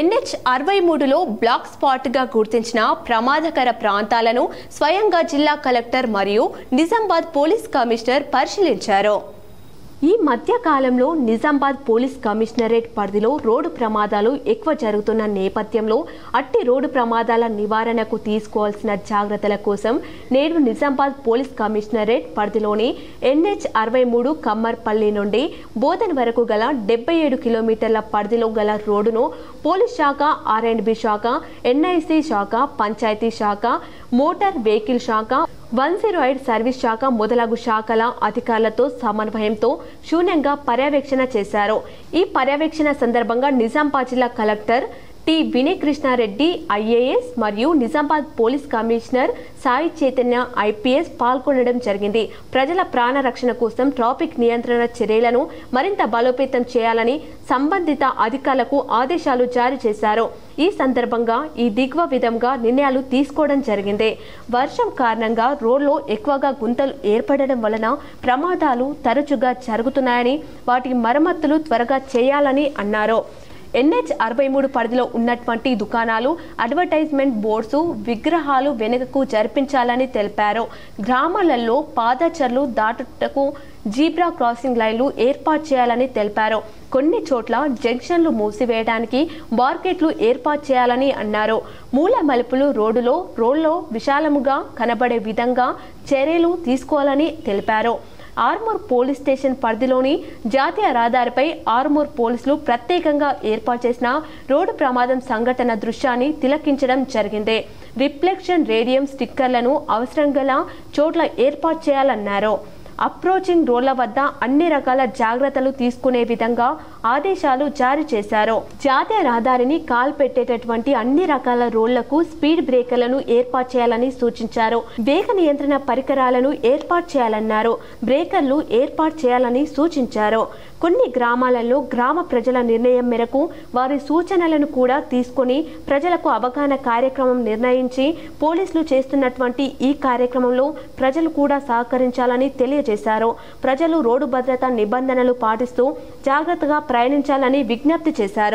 NH63లో black స్పాట్గా గుర్తించిన ప్రమాదకర ప్రాంతాలను స్వయంగా జిల్లా కలెక్టర్ మరియు నిజామాబాద్ పోలీస్ కమిషనర్ పరిశీలించారు. ఈ మధ్య కాలంలో నిజామాబాద్ పోలీస్ కమిషనరేట్ పరిధిలో రోడ్డు ప్రమాదాలు ఎక్కువ జరుగుతున్న నేపథ్యంలో అట్టి రోడ్డు ప్రమాదాల నివారణకు తీసుకోవాల్సిన జాగ్రత్తల కోసం నేడు నిజామాబాద్ పోలీస్ కమిషనరేట్ పరిధిలోని NH63 కమ్మర్పల్లి నుండి బోధన్ వరకు గల 77 కిలోమీటర్ల పరిధిలో గల రోడ్డును పోలీస్ శాఖ, R&B శాఖ, NIC శాఖ, పంచాయతీ శాఖ, మోటార్ వెహికల్ శాఖ, 108 సర్వీస్ శాఖ మొదలగు శాఖల అధికారులతో సమన్వయంతో శూన్యంగా పర్యవేక్షణ చేశారు. ఈ పర్యవేక్షణ సందర్భంగా నిజామాబాద్ జిల్లా collector T Vinay Krishnareddy IAS మరియు Nizamabad police commissioner Sai Chaitanya IPS పాల్గొనడం జరిగింది. ప్రజల ప్రాణ రక్షణ కోసం ట్రాఫిక్ నియంత్రణ చర్యలను మరింత బలోపేతం చేయాలని సంబంధిత అధికారులకు ఆదేశాలు జారీ చేశారు. ఈ సందర్భంగా ఈ దిగువ విధంగా నిర్ణయాలు తీసుకోవడం జరిగింది. వర్షం కారణంగా రోడ్లో ఎక్కువగా గుంతలు ఏర్పడడం వలన ప్రమాదాలు తరచుగా జరుగుతున్నాయని వాటి మరమ్మతులు త్వరగా చేయాలని అన్నారు. NH63 పరిధిలో ఉన్నటువంటి దుకాణాలు, అడ్వర్టైజ్మెంట్ బోర్డ్స్, విగ్రహాలు వెనుకకు జరిపించాలని తెలిపారు. గ్రామాలలో పాదచారులు దాటుటకు జీబ్రా క్రాసింగ్ లైన్లు ఏర్పాటు చేయాలని తెలిపారు. కొన్ని చోట్ల జంక్షన్లు మూసివేయడానికి మార్కెట్లు ఏర్పాటు చేయాలని అన్నారు. మూల మలుపులు రోడ్లో విశాలముగా కనబడే విధంగా చర్యలు తీసుకోవాలని తెలిపారు. ఆర్మూర్ పోలీస్ స్టేషన్ పరిధిలోని జాతీయ రహదారిపై ఆర్మూర్ పోలీసులు ప్రత్యేకంగా ఏర్పాటు చేసిన రోడ్డు ప్రమాదం సంఘటన దృశ్యాన్ని తిలకించడం జరిగింది. రిఫ్లెక్షన్ రేడియం స్టిక్కర్లను అవసరం గల చోట్ల ఏర్పాటు చేయాలన్నారు. అప్రోచింగ్ రోడ్ల వద్ద అన్ని రకాల జాగ్రత్తలు తీసుకునే విధంగా ఆదేశాలు జారీ చేశారు. జాతీయ రహదారిని కాల్పెట్టేటటువంటి అన్ని రకాల రోడ్లకు స్పీడ్ బ్రేకర్లను ఏర్పాటు చేయాలని సూచించారు. వేగ నియంత్రణ పరికరాలను ఏర్పాటు చేయాలన్నారు. బ్రేకర్లు ఏర్పాటు చేయాలని సూచించారు. కొన్ని గ్రామాలలో గ్రామ ప్రజల నిర్ణయం మేరకు వారి సూచనలను కూడా తీసుకొని ప్రజలకు అవగాహన కార్యక్రమం నిర్ణయించి పోలీసులు చేస్తున్నటువంటి ఈ కార్యక్రమంలో ప్రజలు కూడా సహకరించాలని తెలియజేశారు. ప్రజలు రోడ్డు భద్రతా నిబంధనలు పాటిస్తూ జాగ్రత్తగా ప్రయాణించాలని విజ్ఞప్తి చేశారు.